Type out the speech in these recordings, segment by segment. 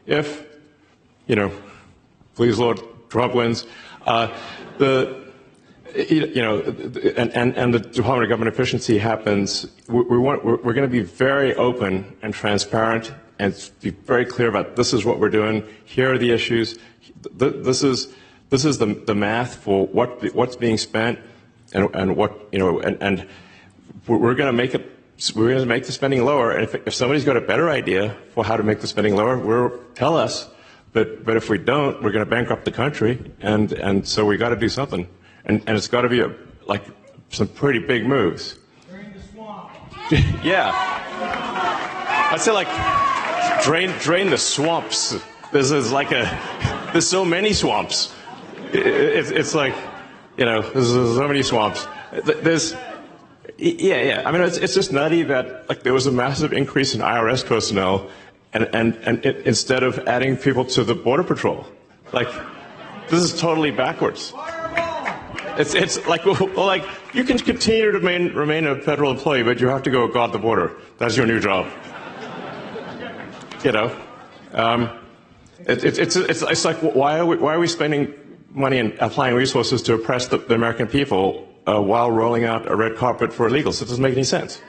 if, please Lord, Trump wins, and the Department of Government Efficiency happens, we're going to be very open and transparent and be very clear about this is what we're doing. Here are the issues. This is the math for what's being spent and what and we're going to make it. We're going to make the spending lower. And if somebody's got a better idea for how to make the spending lower, tell us. But if we don't, we're going to bankrupt the country. And so we got to do something. And it's got to be some pretty big moves. Drain the swamp. Yeah. I'd say drain the swamps. There's so many swamps. It's like, there's so many swamps. Yeah. I mean, it's just nutty that there was a massive increase in IRS personnel, and instead of adding people to the Border Patrol, this is totally backwards. It's like you can continue to remain a federal employee, but you have to go guard the border. That's your new job. It's like why are we spending money and applying resources to oppress the American people while rolling out a red carpet for illegals? It doesn't make any sense.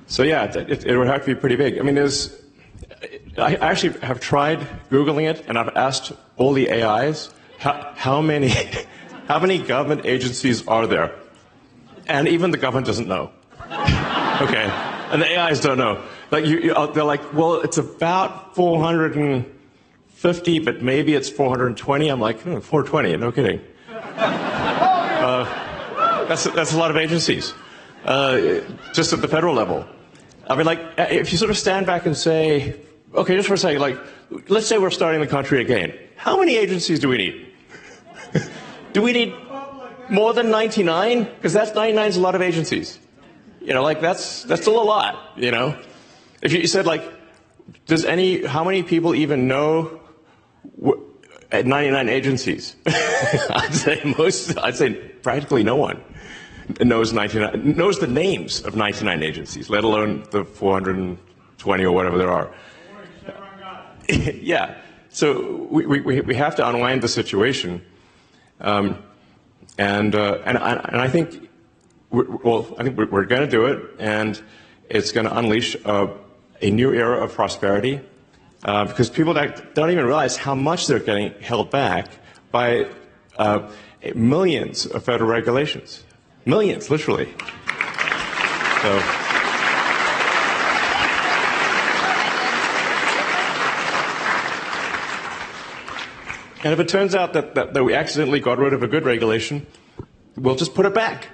So yeah, it would have to be pretty big. I mean, I actually have tried Googling it, and I've asked all the AIs how many government agencies are there, and even the government doesn't know. Okay, and the AIs don't know. They're like, well, it's about 450, but maybe it's 420. I'm like, 420? No kidding. That's a lot of agencies, just at the federal level. I mean, if you sort of stand back and say, okay, just for a second, let's say we're starting the country again. How many agencies do we need? Do we need more than 99? Because 99 is a lot of agencies. That's still a lot, If you said, how many people even know at 99 agencies? I'd say practically no one knows the names of 99 agencies, let alone the 420 or whatever there are. Yeah. So we have to unwind the situation, and I think we're going to do it, and it's going to unleash a new era of prosperity, because people don't even realize how much they're getting held back by millions of federal regulations. Millions, literally. So. And if it turns out that we accidentally got rid of a good regulation, we'll just put it back.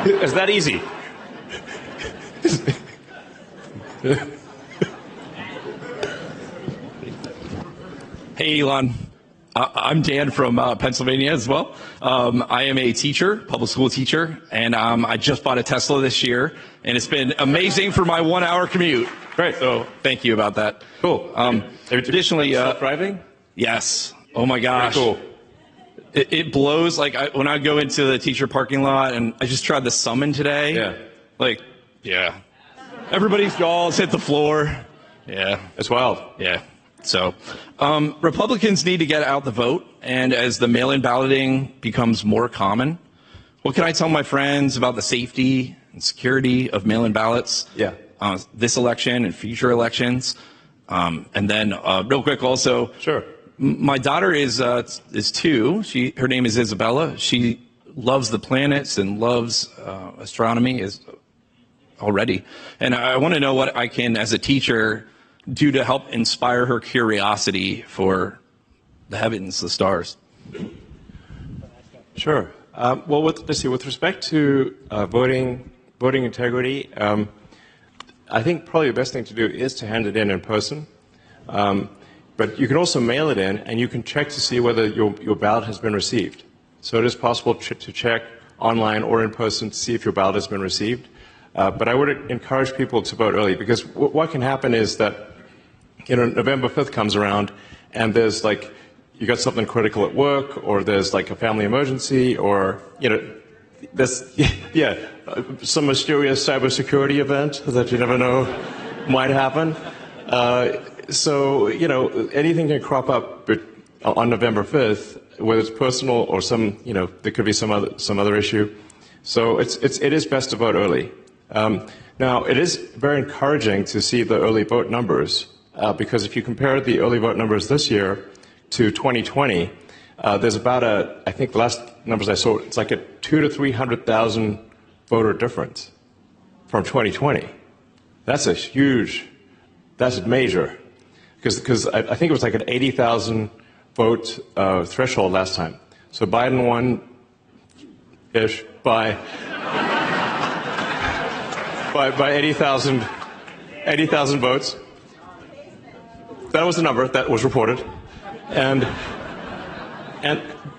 It's that easy. Hey, Elon. I'm Dan from Pennsylvania as well. I am a teacher, public school teacher, and I just bought a Tesla this year, and it's been amazing for my 1 hour commute. Great. So thank you about that. Cool. Additionally, self-driving? Yes. Oh my gosh. Very cool. It blows. When I go into the teacher parking lot, and I just tried the Summon today. Yeah. Yeah. Everybody's jaws hit the floor. Yeah. It's wild. Yeah. So Republicans need to get out the vote, and as the mail-in balloting becomes more common, what can I tell my friends about the safety and security of mail-in ballots? Yeah. This election and future elections. And then real quick also. Sure. My daughter is 2. Her name is Isabella. She loves the planets and loves astronomy already. And I want to know what I can, as a teacher, do to help inspire her curiosity for the heavens, the stars. Sure. Well, let's see. With respect to voting integrity, I think probably the best thing to do is to hand it in person. But you can also mail it in, and you can check to see whether your ballot has been received. So it is possible to check online or in person to see if your ballot has been received. But I would encourage people to vote early, because what can happen is that November 5th comes around, and there's you got something critical at work, or there's like a family emergency, or, there's, some mysterious cybersecurity event that you never know might happen. So, anything can crop up on November 5th, whether it's personal or there could be some other issue. So it is best to vote early. Now, it is very encouraging to see the early vote numbers, because if you compare the early vote numbers this year to 2020, there's about I think the last numbers I saw, it's like a 200,000 to 300,000 voter difference from 2020. That's that's major, because I think it was like an 80,000 vote threshold last time. So Biden won-ish by 80,000 votes. That was the number that was reported,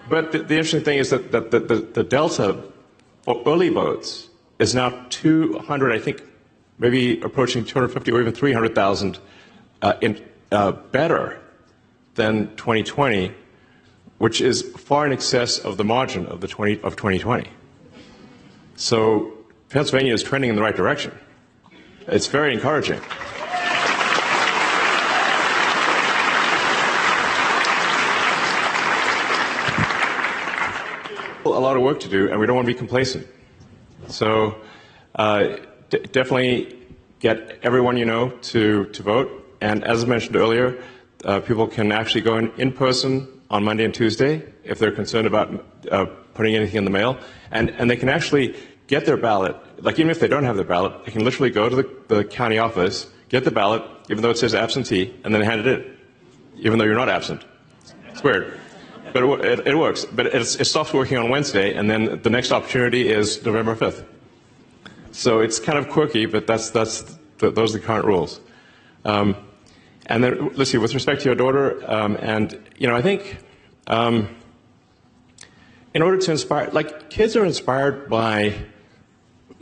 but the interesting thing is that the delta for early votes is now 200, I think, maybe approaching 250 or even 300,000 better than 2020, which is far in excess of the margin of 2020. So Pennsylvania is trending in the right direction. It's very encouraging. A lot of work to do, and we don't want to be complacent. So definitely get everyone you know to vote. And as I mentioned earlier, people can actually go in person on Monday and Tuesday if they're concerned about putting anything in the mail. And they can actually get their ballot. Like, even if they don't have their ballot, they can literally go to the county office, get the ballot, even though it says absentee, and then hand it in, even though you're not absent. It's weird. But it works. But it stops working on Wednesday, and then the next opportunity is November 5th. So it's kind of quirky, but those are the current rules. And then, let's see, with respect to your daughter, I think in order to inspire, like, kids are inspired by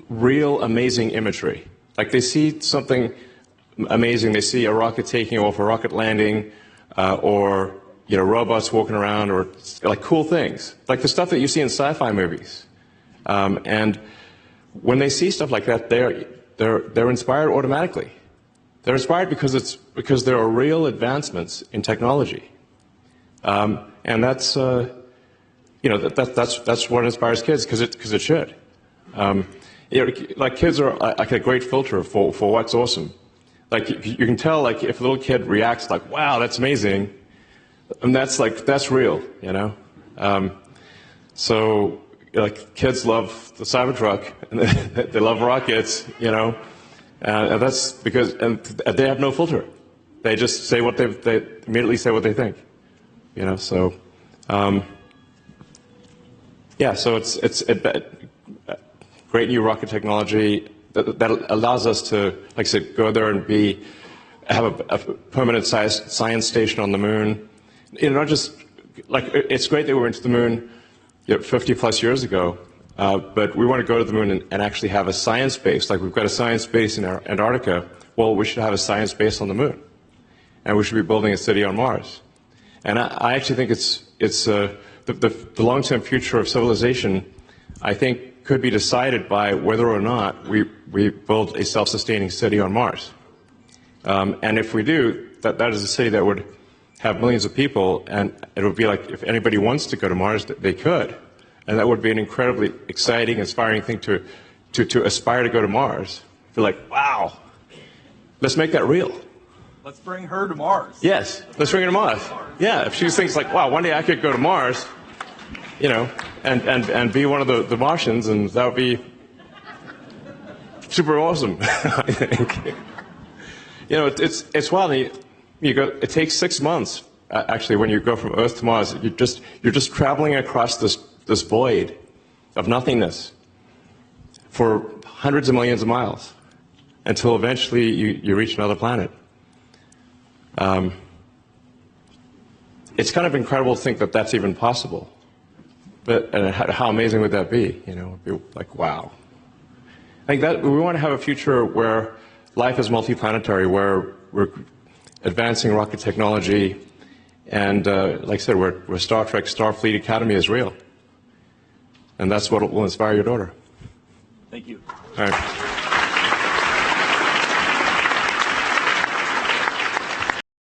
real amazing imagery. Like, they see something amazing. They see a rocket taking off, a rocket landing, or robots walking around, or like cool things, like the stuff that you see in sci-fi movies. And when they see stuff like that, they're inspired automatically. They're inspired because there are real advancements in technology, and that's that's what inspires kids, because it should. Like, kids are like a great filter for what's awesome. Like, you can tell, like, if a little kid reacts like, "Wow, that's amazing," and that's real, So, like, kids love the Cybertruck, and they love rockets, and that's because they have no filter. They just say they immediately say what they think, So, so it's great new rocket technology that allows us to, like I said, go there and have a permanent science station on the moon. Not just, like, it's great that we went to the moon 50 plus years ago, but we want to go to the moon and actually have a science base. Like, we've got a science base in Antarctica. Well, we should have a science base on the moon, and we should be building a city on Mars. And I actually think it's the long-term future of civilization, I think, could be decided by whether or not we build a self-sustaining city on Mars. And if we do, that is a city that would have millions of people, and it would be like, if anybody wants to go to Mars, they could. And that would be an incredibly exciting, inspiring thing to aspire to go to Mars. Feel like, wow, let's make that real. Let's bring her to Mars. Yes, let's bring her to Mars. Yeah, if she thinks like, wow, one day I could go to Mars, and be one of the Martians, and that would be super awesome, I think. It's wild. It takes 6 months, actually, when you go from Earth to Mars. You're just traveling across this void of nothingness for hundreds of millions of miles until eventually you reach another planet. It's kind of incredible to think that that's even possible. But how amazing would that be? It'd be like, wow. I think that we want to have a future where life is multiplanetary, where we're advancing rocket technology, And like I said, where Star Trek Starfleet Academy is real. And that's what will inspire your daughter. Thank you. All right.